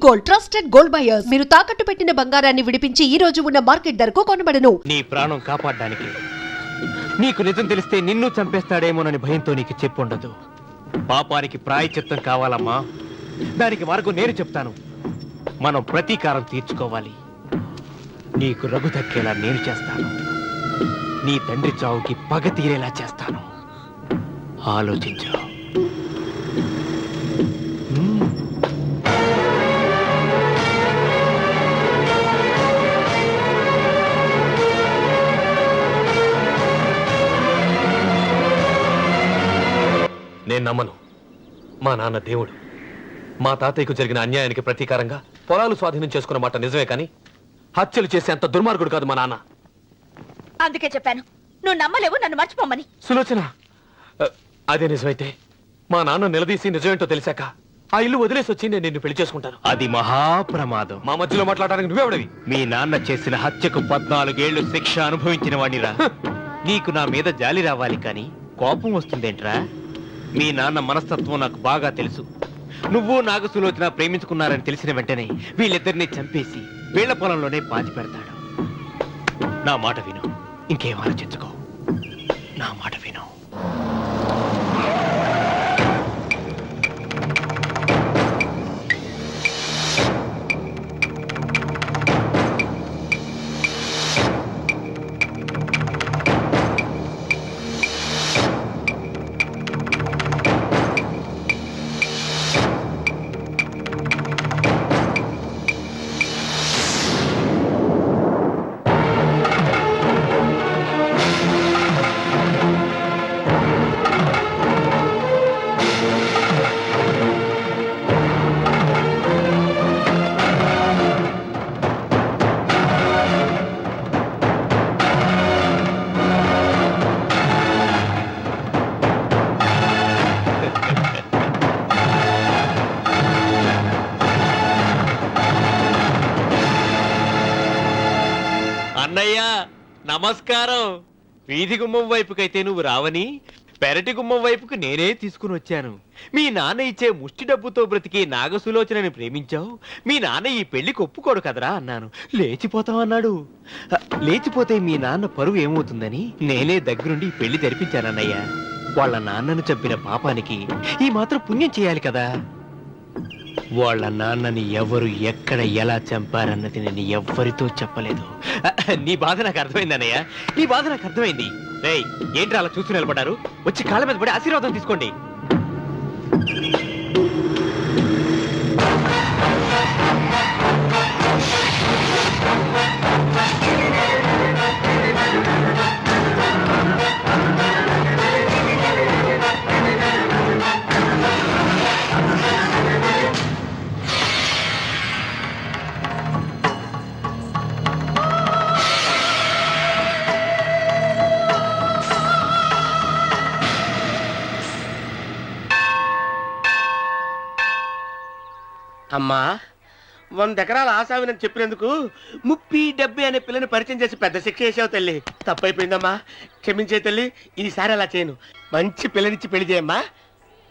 Gold, trusted gold buyers. మీరు తాకట్టు పెట్టిన బంగారాన్ని విడిపించి ఈ రోజు ఉన్న మార్కెట్ ధరకు కొనబడను. నీ ప్రాణం కాపాడడానికి నీకు నిజం తెలిస్తే నిన్ను చంపేస్తాడేమోనని భయంతో నీకు చెప్పుండదు. పాపానికి ప్రాయశ్చిత్తం కావాలమ్మా. దానికి మార్గం నేను చెప్తాను. మనం ప్రతీకారం తీర్చుకోవాలి. నీకు రఘు దక్కేలా నేను చేస్తాను. నీ తండ్రి చావుకి పగ తీరేలా చేస్తాను. ఆలోచించు. నేను నమ్మను. మా నాన్న దేవుడు. మా తాతయ్యకు జరిగిన అన్యాయానికి ప్రతీకారంగా పొలాలు స్వాధీనం చేసుకున్న మాట నిజమే, కానీ హత్యలు చేసే అంత దుర్మార్గుడు కాదు మా నాన్న. అందుకే చెప్పాను నువ్వు నమ్మలేవు, నన్ను మర్చిపోమని. సులోచన, అదే నిజమైతే మా నాన్న నిలదీసి నిజమేంటో తెలిసాక ఆ ఇల్లు వదిలేసి వచ్చి నేను నిన్ను పెళ్లి చేసుకుంటాను. అది మహాప్రమాదం. మా మధ్యలో మాట్లాడడానికి నువ్వెవడివి? మీ నాన్న చేసిన హత్యకు 14 ఏళ్లు శిక్ష అనుభవించిన వాడిరా. నీకు నా మీద జాలి రావాలి కానీ కోపం వస్తుందేంట్రా? మీ నాన్న మనస్తత్వం నాకు బాగా తెలుసు. నువ్వు నాగసులోచన ప్రేమించుకున్నారని తెలిసిన వెంటనే వీళ్ళిద్దరిని చంపేసి వీళ్ల పొలంలోనే పాతి పెడతాడు. నా మాట విను, ఇంకేం ఆలోచించుకో. నా మాట విను. అన్నయ్య నమస్కారం. వీధి గుమ్మం వైపుకైతే నువ్వు రావని పెరటి గుమ్మం వైపుకు నేనే తీసుకుని వచ్చాను. మీ నాన్న ఇచ్చే ముష్టి డబ్బుతో బ్రతికి నాగసులోచనని ప్రేమించావు. మీ నాన్న ఈ పెళ్లికి ఒప్పుకోడు కదరా అన్నాను. లేచిపోతావన్నాడు. లేచిపోతే మీ నాన్న పరువు ఏమవుతుందని నేనే దగ్గరుండి ఈ పెళ్లి జరిపించానన్నయ్య. వాళ్ళ నాన్నను చంపిన పాపానికి ఈ మాత్రం పుణ్యం చేయాలి కదా. వాళ్ళ నాన్నని ఎవరు ఎక్కడ ఎలా చంపారన్నది నేను ఎవ్వరితో చెప్పలేదు. నీ బాధ నాకు అర్థమైంది అన్నయ్య, నీ బాధ నాకు అర్థమైంది. రేయ్, ఏంట్రా అలా చూస్తూ నిలబడ్డారు? వచ్చి కాళ్ళ మీద పడి ఆశీర్వాదం తీసుకోండి. అమ్మా, 100 ఎకరాల ఆశావినని చెప్పినందుకు 30-70 అనే పిల్లని పరిచయం చేసి పెద్ద శిక్ష చేసావు తల్లి. తప్పైపోయిందమ్మా, క్షమించే తల్లి. ఈసారి అలా చేయను. మంచి పిల్లనిచ్చి పెళ్లి చేయమ్మా,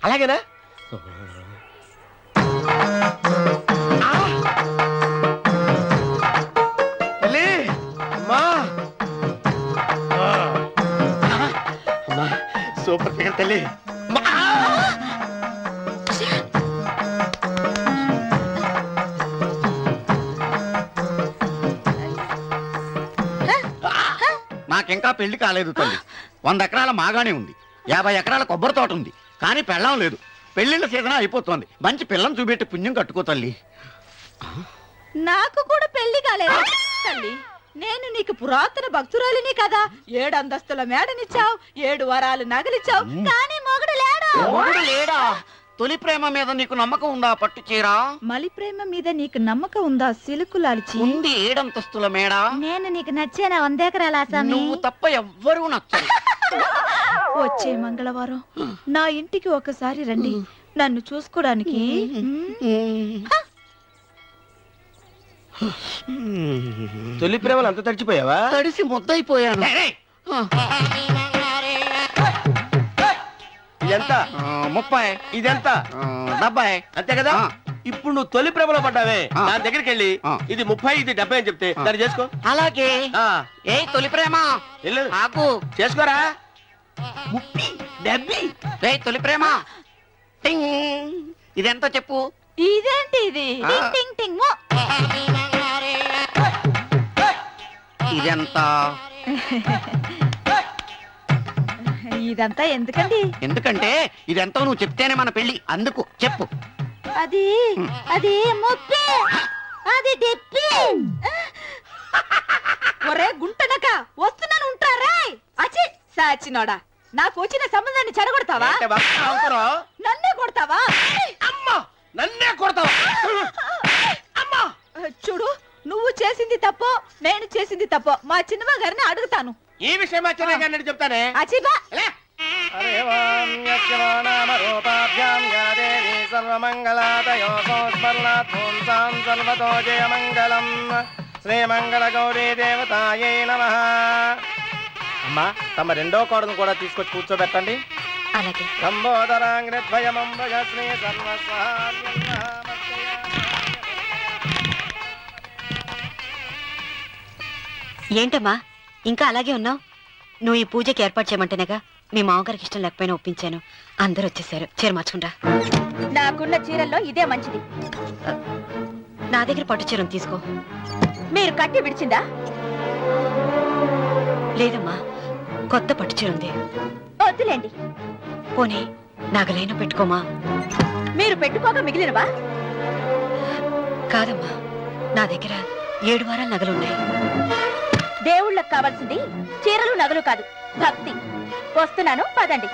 అలాగేనా? తల్లి, అమ్మా, అమ్మా, సూపర్ ఫిగర్ తల్లి. నాకింకా పెళ్లి కాలేదు తల్లి. 100 ఎకరాల మాగానే ఉంది, 50 ఎకరాల కొబ్బరి తోట ఉంది, కానీ పెళ్ళం లేదు. పెళ్లిళ్ళ సీజన్ అయిపోతుంది. మంచి పిల్లని చూపెట్టి పుణ్యం కట్టుకో తల్లి. నాకు కూడా పెళ్లి కాలేదు తల్లి. నేను నీకు పురాతన భక్తురాలిని కదా. 7 అంతస్తుల మేడనిచ్చావు, 7 వరాలు నగలిచ్చావు, కానీ మొగుడు లేడు. మొగుడు లేడా? తొలి ప్రేమ మీద నీకు నమ్మకం ఉందా పట్టు చీర? మలి ప్రేమ మీద నీకు నమ్మకం ఉందా సిలుకు లాల్చి? ఉంది 7 అంతస్తుల మేడ. నేను నీకు నచ్చేనా 100 ఎకరాల ఆసామి? నువ్వు తప్ప ఎవ్వరూ నచ్చరు. వచ్చే మంగళవారం నా ఇంటికి ఒకసారి రండి నన్ను చూసుకోవడానికి. తొలి ప్రేమలు అంత తడిచిపోయావా? తడిసి ముద్దయిపోయాను. ఇదెంత? 30. ఇదెంత? 70. అంతే కదా. ఇప్పుడు నువ్వు తొలి ప్రభలో పడ్డావే ఆ. దాని దగ్గరికి వెళ్ళి ఆ. ఇది 30 ఇది 70 అని చెప్తే దాన్ని చేసుకో. అలాగే ఆ, ఏ తొలి ప్రేమ వెళ్ళు ఆకు చేసుకోరా. 30 70 రే తొలి ప్రేమ టింగ్ ఇదెంతో చెప్పు ఇదేంటి ఇది ఆ. టింగ్ టింగ్ టింగ్ మో. ఇదెంత ఇదంతా ఎందుకండి? ఎందుకంటే ఇదెంతో నువ్వు చెప్తేనే మన పెళ్లి అందుకు చెప్పు అది అది ముప్పి, అది డిప్పి. ఒరే గుంటనక వస్తున్నాను ఉంటారా? అచి సాచినోడా, నాకు వచ్చిన సంబంధాన్ని చెడగొడతావా? అంటే బాగా నవ్వుతున్నావు. నన్నే కొడతావా? అమ్మా నన్నే కొడతావా? అమ్మా చూడు, నువ్వు చేసింది తప్పో నేను చేసింది తప్పో మా చిన్నమ్మ గారిని అడుగుతాను. ఈ విషయం ఆశ్చర్యంగా అన్నట్టు చెప్తానే. అచిబా లే. అరే వాం యస్యో నామ రూపాభ్యాం యా దేవీ సర్వమంగళాదయో సోస్మరణాత్ పుంసాం సర్వతో జయమంగళం శ్రీమంగళ గౌరీ దేవతాయై నమః. అమ్మా తమ రెండో కోడను కూడా తీసుకొచ్చి కూర్చోబెట్టండి. అలాగే. లంబోదరాంగ్రద్వయమంబగ శ్రీ సర్వస్వామ్యం. ఏంటమ్మా ఇంకా అలాగే ఉన్నావు? నువ్వు ఈ పూజకి ఏర్పాటు చేయమంటేనేగా మీ మామగారికి ఇష్టం లేకపోయినా ఒప్పించాను. అందరూ వచ్చేసారు. చీర మార్చుకుంటా. నాకున్న చీరల్లో ఇదే మంచిది. నా దగ్గర పట్టు చీరను తీసుకో. మీరు కట్టి విడిచిందా? లేదమ్మా, కొత్త పట్టు చీర ఉంది. వద్దులేండి. పోనీ నాగలైనా పెట్టుకోమా. మీరు పెట్టుకోక మిగిలినవా? కాదమ్మా, నా దగ్గర 7 వారాల నగలున్నాయి. దేవుళ్ళకి కావాల్సింది చీరలు నగలు కాదు, భక్తి. వస్తున్నాను, పదండి.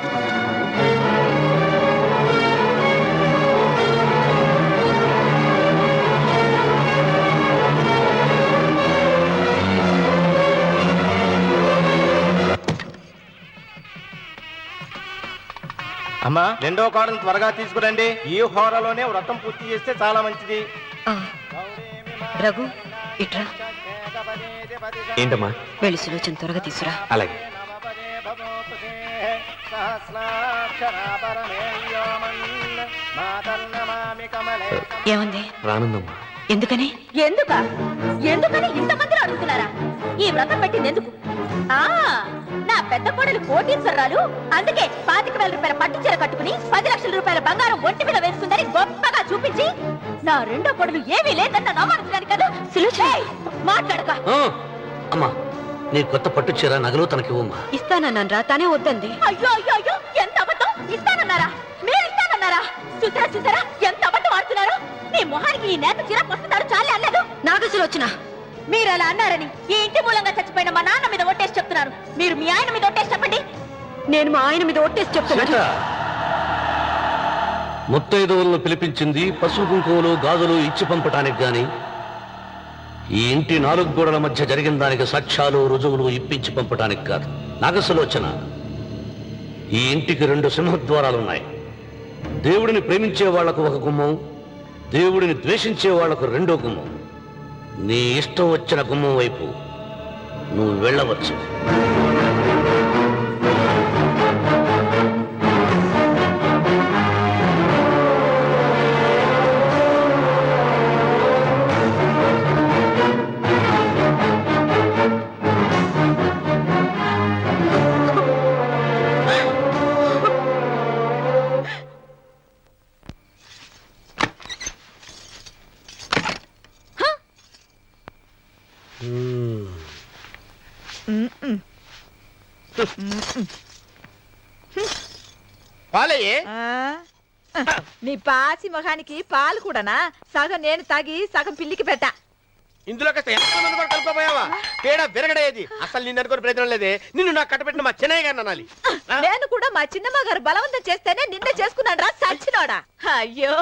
అమ్మా రెండో కోడను త్వరగా తీసుకురండి. ఈ హోరాలోనే వ్రతం పూర్తి చేస్తే చాలా మంచిది. ఆ, రఘు ఇట్రా. ఏంటమ్మా? వెళ్ళి సులోచన త్వరగా తీసురా. అలాగే. ఏమంది? రానుందమ్మా. ఎందుకని? ఎందుకని ఇంతమందిని అడుగుతున్నారా? ఈ వ్రతం పెట్టింది ఎందుకు? ఆ నా పెద్ద కోడలు కోటీశ్వరరాలు, అందుకే 25,000 రూపాయల పట్టు చీర కట్టుకుని 10 లక్షల రూపాయల బంగారం ఒంటి మీద వేసుకుందని గొప్పగా చూపించి నా రెండో కోడలు ఏమీ లేదన్న నమ్మకం కదా. మాట్లాడక. అమ్మా నీ కొత్త పట్టు చీర నగలు తనకివ్వమ్మా. ఇస్తానన్నాను రా, తానే వద్దంది. అయ్యో అయ్యో అయ్యో, ఎంత అబద్ధం! ఇస్తానన్నారా? మీరు ఇస్తానన్నారా? చూసారా చూసారా ఎంత అబద్ధం ఆడుతున్నారు? మీ మొహానికి ఈ నేత చీర వస్తున్నారు చాలే అన్నదు. నాగసులోచన, మీరు అలా అన్నారని ఈ ఇంటి మూలంగా చచ్చిపోయిన మా నాన్న మీద ఒట్టేసి చెప్తున్నారు. మీరు మీ ఆయన మీద ఒట్టేసి చెప్పండి. నేను మా ఆయన మీద ఒట్టేసి చెప్తున్నాను. ముత్తైదువులను పిలిపించింది పసుపు కుంకుమలు గాజులు ఇచ్చి పంపటానికి గాని ఈ ఇంటి 4 గోడల మధ్య జరిగిన దానికి సాక్ష్యాలు రుజువులు ఇప్పించి పంపటానికి కాదు. నాగసులోచన, ఈ ఇంటికి 2 సింహద్వారాలున్నాయి. దేవుడిని ప్రేమించే వాళ్లకు ఒక గుమ్మం, దేవుడిని ద్వేషించే వాళ్లకు 2వ గుమ్మం. నీ ఇష్టం వచ్చిన గుమ్మం వైపు నువ్వు వెళ్ళవచ్చు. పాలయ్యే నీ పాసి మొహానికి పాలు కూడానా? సగం నేను తాగి సగం పిల్లికి పెట్టా. ఇందులో కాస్త ఎంతమంది కూడా కలుపుకోపోయావా? పేడ విరగడేది. అసలు నిన్ను అనుకుని ప్రయత్నం లేదే. నిన్ను నాకు కట్టబెట్టిన మా చెన్నయ్య గారిని అనాలి. నేను కూడా మా చిన్నమ్మ గారు బలవంతం చేస్తేనే నిన్న చేసుకున్నాను రా సచ్చినోడా. అయ్యో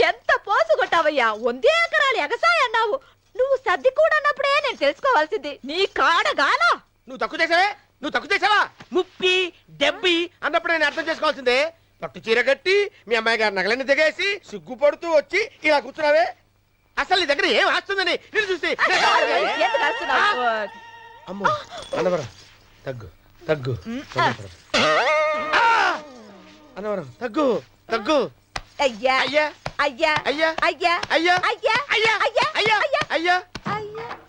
ఎంత పోసు కొట్టావయ్యా! 100 ఎకరాలు ఎగసాయ అన్నావు. నువ్వు సర్ది కూడా అన్నప్పుడే నేను తెలుసుకోవాల్సింది. నీ కాడగానా? నువ్వు తక్కువ చేసావే? 30 70 అన్నప్పుడు నేను అర్థం చేసుకోవాల్సిందే. పట్టు చీర కట్టి మీ అమ్మాయి గారి నగలని దిగేసి సిగ్గుపడుతూ వచ్చి ఇలా కూర్చున్నావే. అసలు నీ దగ్గర ఏం ఆస్తుందని నేను చూసి. ఎందుకు అరుస్తున్నావు? అమ్మో అన్నవరం తగ్గు తగ్గు అన్నవరం తగ్గు తగ్గు. అయ్యా అయ్యా అయ్యా అయ్యా అయ్యా అయ్యా అయ్యా అయ్యా అయ్యా అయ్యా అయ్యా అయ్యా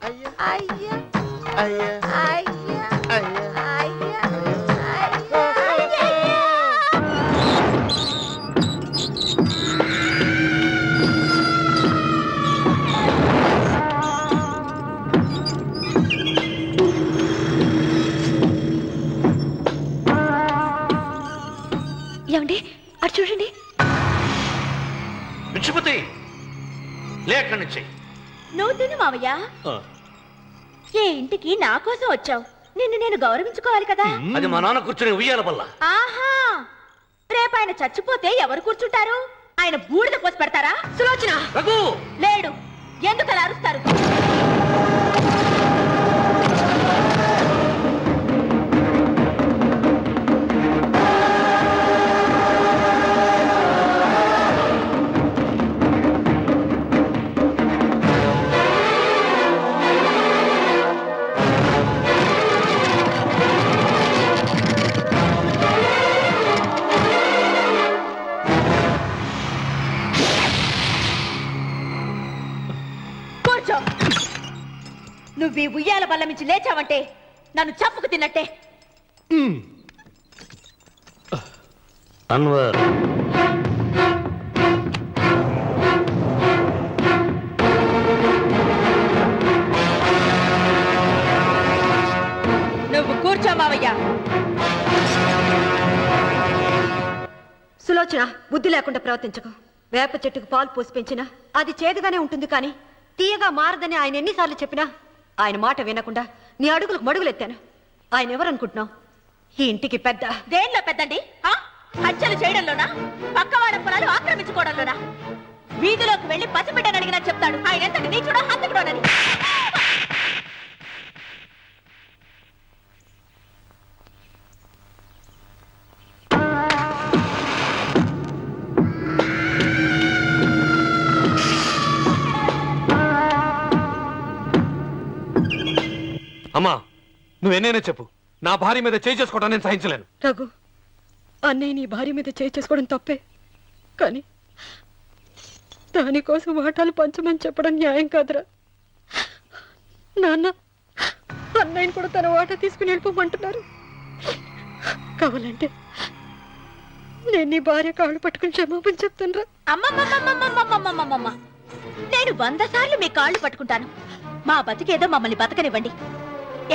అయ్యా అయ్యా అయ్యా అయ్యా అయ్యా అయ్యా ఏమండి అటు చూడండి. విచ్చిపతి లేక్కడి నుంచి నువ్వు తిను మావయ్య. ఏ ఇంటికి నా కోసం వచ్చావు, నిన్ను నేను గౌరవించుకోవాలి కదా. అది మా నాన్న కూర్చుని ఉయ్యాల వల్ల. ఆహా, రేపు ఆయన చచ్చిపోతే ఎవరు కూర్చుంటారు? ఆయన బూడిద పోసి పెడతారా? సులోచన రఘు లేడు, ఎందుకలా అరుస్తారు? నువ్వు ఈ ఉయ్యాల బల్ల మించి లేచావంటే నన్ను చంపుకు తిన్నట్టే. అన్వర్ నువ్వు కూర్చో మావయ్య. సులోచన, బుద్ధి లేకుండా ప్రవర్తించకు. వేప చెట్టుకు పాలు పోసి పెంచినా అది చేదుగానే ఉంటుంది, కానీ తీయగా మారదని ఆయన ఎన్నిసార్లు చెప్పినా ఆయన మాట వినకుండా నీ అడుగులకు మడుగులెత్తాను. ఆయన ఎవరనుకుంటున్నావు? ఈ ఇంటికి పెద్ద. దేనిలో పెద్దండి? హత్యలు చేయడంలోనా? పక్కవాడ పొలాలు ఆక్రమించుకోవడంలోనా? వీధిలోకి వెళ్లి పసిబిడ్డని అడిగినా చెప్తాడు ఆయన ఎంతటి నీచుడో హంతకుడోనని. అమ్మా, నువ్వెన్నైనా చెప్పు, నా భార్య మీద చేయి చేసుకోవడం నేను సహించలేను. రఘు, అన్నయ్య నీ భార్య మీద చేయి చేసుకోవడం తప్పే, కానీ దానికోసం వాటాలు పంచమని చెప్పడం న్యాయం కాదురా. నాన్న అన్నయ్యని కూడా తన వాటా తీసుకుని వెళ్ళిపోమంటున్నారు. కావాలంటే నేను నీ భార్య కాళ్ళు పట్టుకుని క్షమాపణ చెప్తాను. అమ్మమ్మమ్మమ్మమ్మమ్మమ్మమ్మమ్మ, నేను 100 సార్లు మీ కాళ్ళు పట్టుకుంటాను. మా బతికేదో మమ్మల్ని బతకనివ్వండి.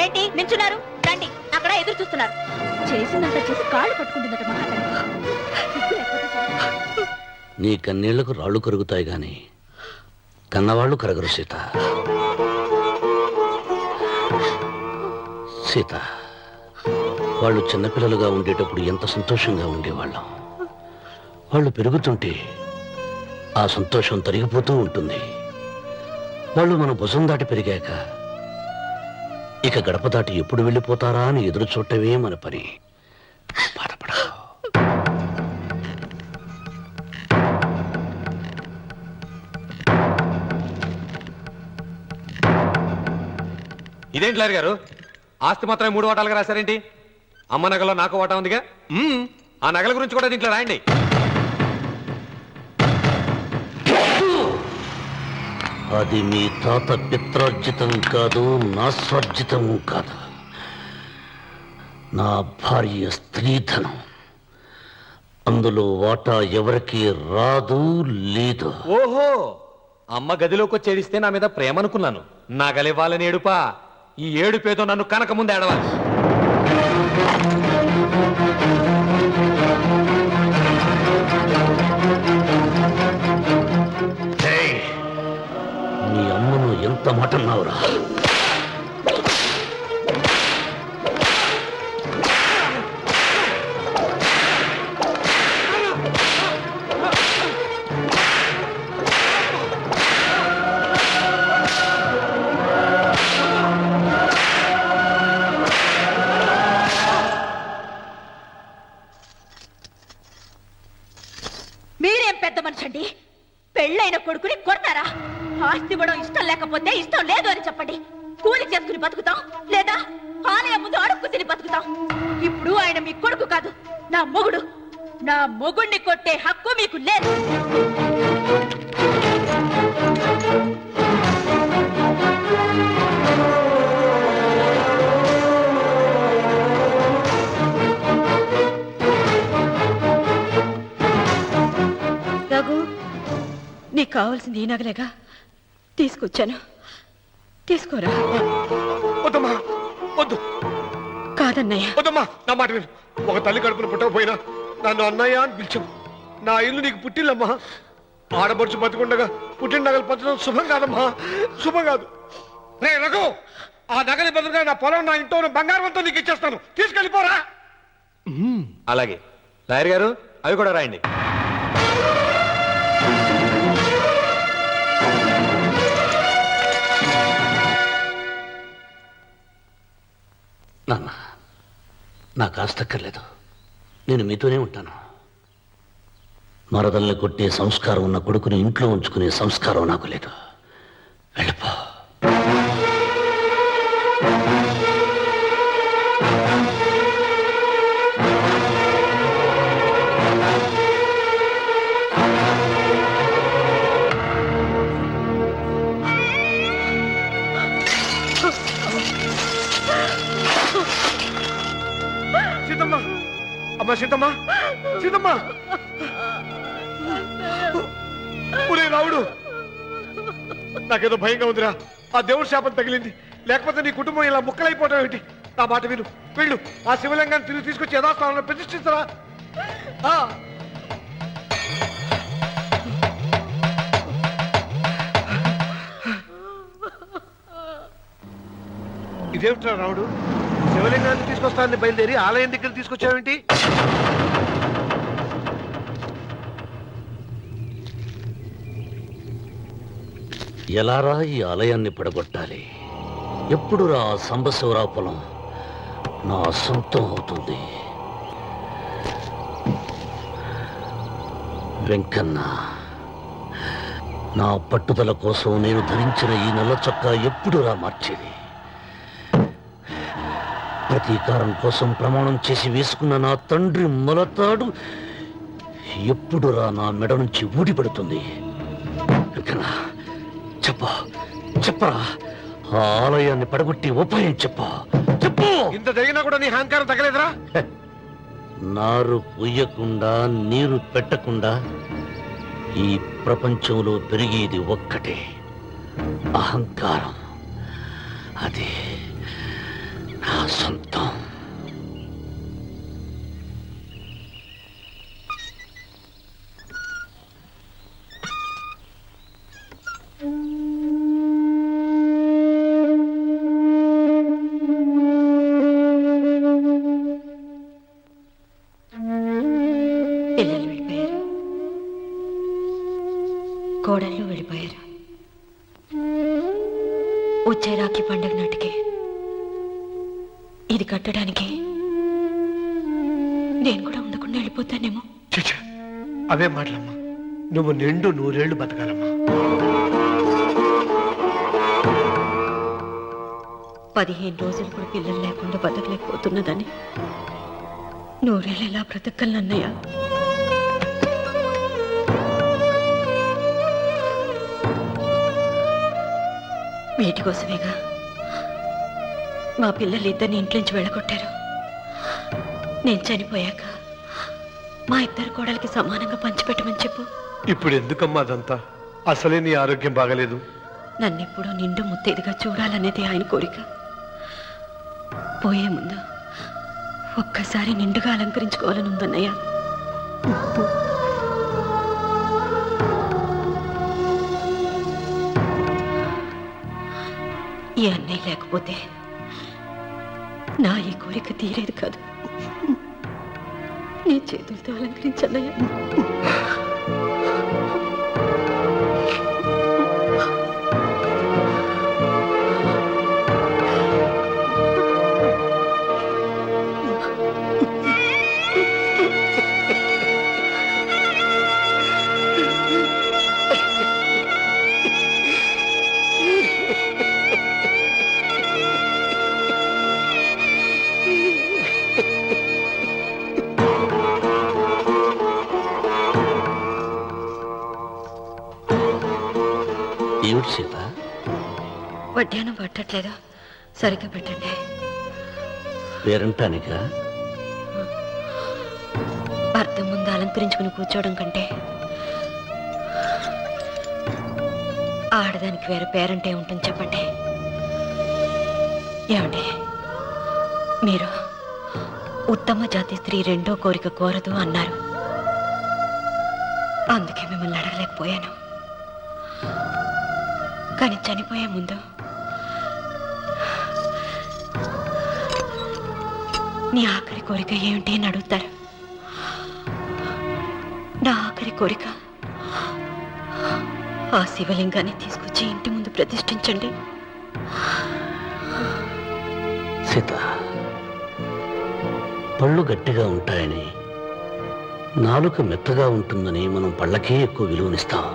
ఏంటి నించున్నారు? రండి, అక్కడ ఎదురు చూస్తున్నారు. చేసినంత చేసి కాళ్ళు పట్టుకుంటున్నట్టు మహాతల్లి. నీ కన్నీళ్లకు రాళ్ళు కరుగుతాయి గాని కన్నవాళ్ళు కరగరు సీత. సీత, వాళ్ళు చిన్నపిల్లలుగా ఉండేటప్పుడు ఎంత సంతోషంగా ఉండేవాళ్ళం. వాళ్ళు పెరుగుతుంటే ఆ సంతోషం తరిగిపోతూ ఉంటుంది. వాళ్ళు మన భుజం దాటి పెరిగాక ఇక గడప దాటి ఎప్పుడు వెళ్ళిపోతారా అని ఎదురు చూడటమే మన పని. బాధపడకు. ఇదేంటి లారి గారు, ఆస్తి మాత్రమే 3 వాటాలుగా రాశారేంటి? అమ్మ నగలో నాకు వాటా ఉందిగా. ఆ నగల గురించి కూడా దీంట్లో రాయండి. అది మీ తాత పిత్రార్జితం కాదు, నా స్వార్జితం కాదు. నా భార్య స్త్రీధనం. అందులో వాటా ఎవరికి రాదు, లేదు. ఓహో, అమ్మ గదిలోకి వచ్చి ఏడిస్తే నా మీద ప్రేమ అనుకున్నాను. నగలివ్వాలని ఏడుపా. ఈ ఏడుపేదో నన్ను కనక ముందు ఏడవాలి. మీ అమ్మను ఎంత మాట అన్నావురా? మీరేం పెద్ద మనిషి అండి? పెళ్ళైన కొడుకుని కొడతారా? ఆస్తి ఇవ్వడం ఇష్టం లేకపోతే ఇష్టం లేదు అని చెప్పండి. కూలి చేసుకుని బతుకుతాం, లేదా ఆలయం ముందు అడుక్కు తిని బతుకుతాం. ఇప్పుడు ఆయన మీ కొడుకు కాదు, నా మొగుడు. నా మొగుణ్ణి కొట్టే హక్కు మీకు లేదు. రఘు, నీకు కావాల్సింది ఈ నగలేగా తీసుకొచ్చాను. తీసుకోరా. వద్దమ్మా, వద్దు. కాదన్నయ్య. వద్దమ్మా, నా మాట విను. ఒక తల్లి కడుపున పుట్టకపోయినా నన్ను అన్నయ్య అని పిలిచావు. నా ఇల్లు నీకు పుట్టిల్లమ్మా. ఆడపడుచు బతికుండగా పుట్టిన నగలు పంచడం శుభం కాదమ్మా, శుభం కాదు. రే రఘు, ఆ నగలి బదులుగా నా పొలం, నా ఇంట్లో బంగారం అంతా నీకు ఇచ్చేస్తాను. తీసుకెళ్ళిపోరా. అలాగే లాయర్ గారు, అవి కూడా రాయండి. నాన్న, నాకు ఆస్తక్కర్లేదు. నేను మీతోనే ఉంటాను. మరదల్ని కొట్టే సంస్కారం ఉన్న కొడుకుని ఇంట్లో ఉంచుకునే సంస్కారం నాకు లేదు. వెళ్ళిపో. సీతమ్మ, అమ్మా సీతమ్మ, సీతమ్మ. ఒరే రావుడు, నాకేదో భయంగా ఉందిరా. ఆ దేవుడి శాపం తగిలింది. లేకపోతే నీ కుటుంబం ఇలా ముక్కలైపోవడం ఏంటి? నా మాట విను, వెళ్ళు. ఆ శివలింగాన్ని తిరిగి తీసుకొచ్చి యథాస్థానంలో ప్రతిష్ఠించరా. ఇదేమిట్రా రావుడు, శివలింగాన్ని తీసుకొస్తానని బయలుదేరి ఆలయం దగ్గర తీసుకొచ్చావేంటి? ఎలారా ఈ ఆలయాన్ని పడగొట్టాలి? ఎప్పుడు రా సంబశివరావు పొలం నా సొంతం అవుతుంది? వెంకన్న, నా పట్టుదల కోసం నేను ధరించిన ఈ నల్ల చొక్కా ఎప్పుడు రా మార్చేది? ప్రతీకారం కోసం ప్రమాణం చేసి వేసుకున్న నా తండ్రి మొలతాడు ఎప్పుడు రా నా మెడ నుంచి ఊడిపడుతుంది? వెంకన్న, చెప్పరా, ఆ ఆలయాన్ని పడగొట్టి ఉపాయం చెప్పు. ఇంత జరిగినా కూడా నీ అహంకారం తగలేదురా? నారు పొయ్యకుండా నీరు పెట్టకుండా ఈ ప్రపంచంలో పెరిగేది ఒక్కటే, అహంకారం. అది నా సొంతం. పిల్లలు వెళ్ళిపోయారు, కోడళ్ళు వెళ్ళిపోయారు. వచ్చే రాఖీ పండుగ నాటికి ఇది కట్టడానికి నేను కూడా ఉండకుండా వెళ్ళిపోతానేమో. చచ్చా, అవే మాటలమ్మా. నువ్వు నిండు 100 ఏళ్ళు బతకాలమ్మా. 15 రోజులు కూడా పిల్లలు లేకుండా బతకలేకపోతున్నదని 100 ఏళ్ళు ఎలా బ్రతకగలనన్నయ్య? వీటి కోసమేగా మా పిల్లలు ఇద్దరిని ఇంట్లోంచి వెళ్ళగొట్టారు. నేను చనిపోయాక మా ఇద్దరు కోడలికి సమానంగా పంచిపెట్టమని చెప్పు. ఇప్పుడు ఎందుకమ్మా అదంతా? అసలే నీ ఆరోగ్యం బాగలేదు. నన్నెప్పుడు నిండు ముత్తేదిగా చూడాలనేది ఆయన కోరిక. పోయే ముందు ఒక్కసారి నిండుగా అలంకరించుకోవాలని ఉందన్నయ్య. ఈ అన్నయ్య లేకపోతే నా ఈ కోరిక తీరేది కాదు. నీ చేతులతో అలంకరించన్నయ్య. వడ్డానం పట్టట్లేదు, సరిగ్గా పెట్టండి. పేరంటానికా? అర్థం ముందు అలంకరించుకుని కూర్చోవడం కంటే ఆడదానికి వేరే పేరంటే ఉంటుంది చెప్పండి. ఏమండి, మీరు ఉత్తమ జాతి స్త్రీ రెండో కోరిక కోరదు అన్నారు. అందుకే మిమ్మల్ని అడగలేకపోయాను. కానీ చనిపోయే ముందు నీ ఆఖరి కోరిక ఏమిటి అని అడుగుతారు. నా ఆఖరి కోరిక ఆ శివలింగాన్ని తీసుకొచ్చి ఇంటి ముందు ప్రతిష్ఠించండి. సీత, పళ్ళు గట్టిగా ఉంటాయని, నాలుక మెత్తగా ఉంటుందని మనం పళ్ళకే ఎక్కువ విలువనిస్తాం.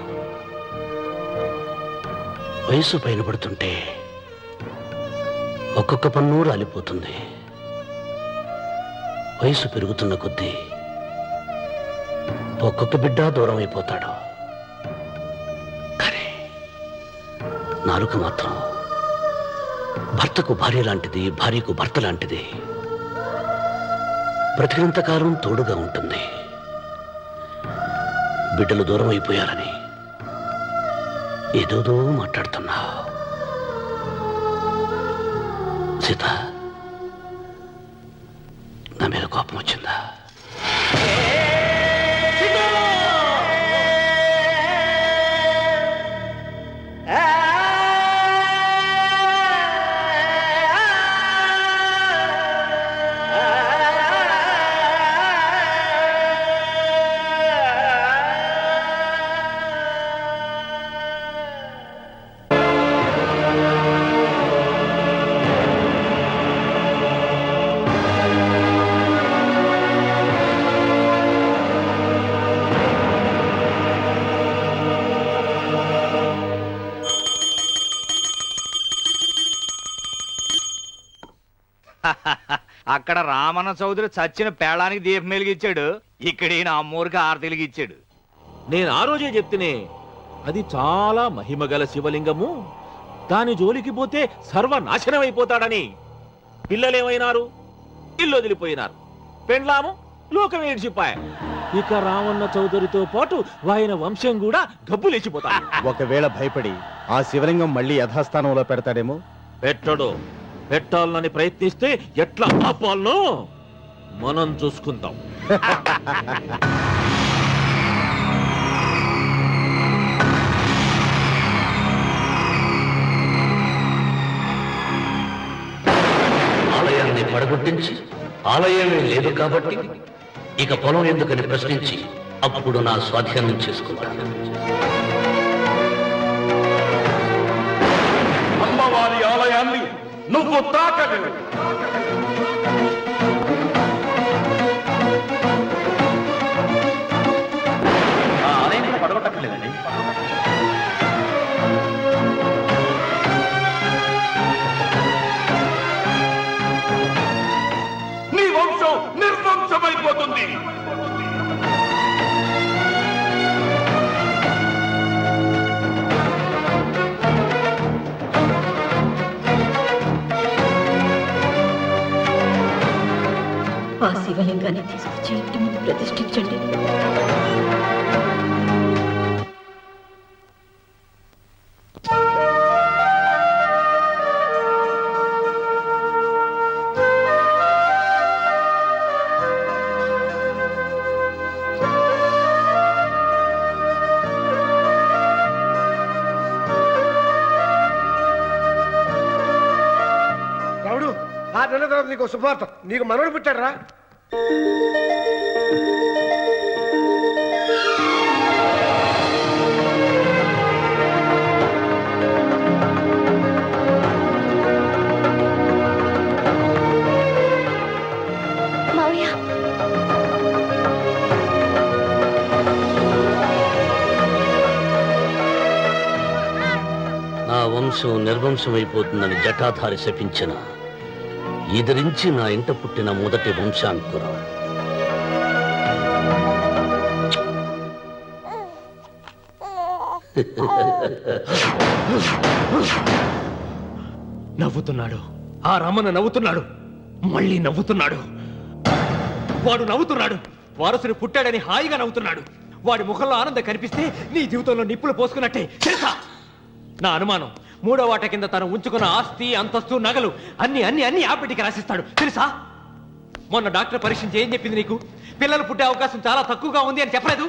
వయసు పైన పడుతుంటే ఒక్కొక్క పన్ను రాలిపోతుంది. వయసు పెరుగుతున్న కొద్దీ ఒక్కొక్క బిడ్డ దూరం అయిపోతాడు. కానీ నాలుక మాత్రం భర్తకు భార్య లాంటిది, భార్యకు భర్త లాంటిది. బ్రతికినంతకాలం తోడుగా ఉంటుంది. బిడ్డలు దూరం అయిపోయారని ఏదోదో మాట్లాడుతున్నా. సీత, నా మీద కోపం వచ్చిందా? అక్కడ రామన్న చౌదరి చచ్చిన పేళానికి దీపం వెలిగించాడు, ఇక్కడ ఈయన అమ్మూరికి ఆరతి వెలిగించాడు. నేను ఆ రోజే చెప్తేనే అది చాలా మహిమగల శివలింగము, దాని జోలికి పోతే సర్వనాశనం అయిపోతాడని. పిల్లలేమైనారు? ఇల్లు వదిలిపోయినారు. పెండ్లాము లోకం ఏడ్చిపాయ. ఇక రామన్న చౌదరితో పాటు ఆయన వంశం కూడా గబ్బు లేచిపోతాడు. ఒకవేళ భయపడి ఆ శివలింగం మళ్ళీ యథాస్థానంలో పెడతాడేమో. పెట్టడు. పెట్టాలని ప్రయత్నిస్తే ఎట్లా ఆపాలనో మనం చూసుకుందాం. ఆలయాన్ని పడగొట్టించి ఆలయమే లేదు కాబట్టి ఇక పొలం ఎందుకని ప్రశ్నించి అప్పుడు నా స్వాధీనం చేసుకుంటాను. అమ్మవారి ఆలయాన్ని నువ్వు తాకలేవు. ఆ ఆలయాన్ని పడగొట్టలేదండి. నీ వంశం నిర్వంశమైపోతుంది. ఆ శివలింగాన్ని తీసుకొచ్చి ఇంటి ముందు ప్రతిష్ఠించండి. రావుడు, ఆ నెల తర్వాత నీకు శుభార్త. నీకు మనవడు పుట్టాడు రా. నా వంశం నిర్వంశమైపోతుందని జటాధారి శపించిన ఎదిరించి నా ఇంట పుట్టిన మొదటి వంశాంకురం. నవ్వుతున్నాడు. ఆ రమణ నవ్వుతున్నాడు. మళ్ళీ నవ్వుతున్నాడు. వాడు నవ్వుతున్నాడు. వారసుని పుట్టాడని హాయిగా నవ్వుతున్నాడు. వాడి ముఖంలో ఆనందం కనిపిస్తే నీ జీవితంలో నిప్పులు పోసుకున్నట్టే తెలుసా? నా అనుమానం 3వ వాట కింద తను ఉంచుకున్న ఆస్తి, అంతస్తు, నగలు అన్ని అన్ని అన్ని ఆ పెಟ್ಟಿకి రాసిస్తాడు తెలుసా? మొన్న డాక్టర్ పరీక్షించి ఏం చెప్పింది నీకు? పిల్లలు పుట్టే అవకాశం చాలా తక్కువగా ఉంది అని చెప్పలేదు?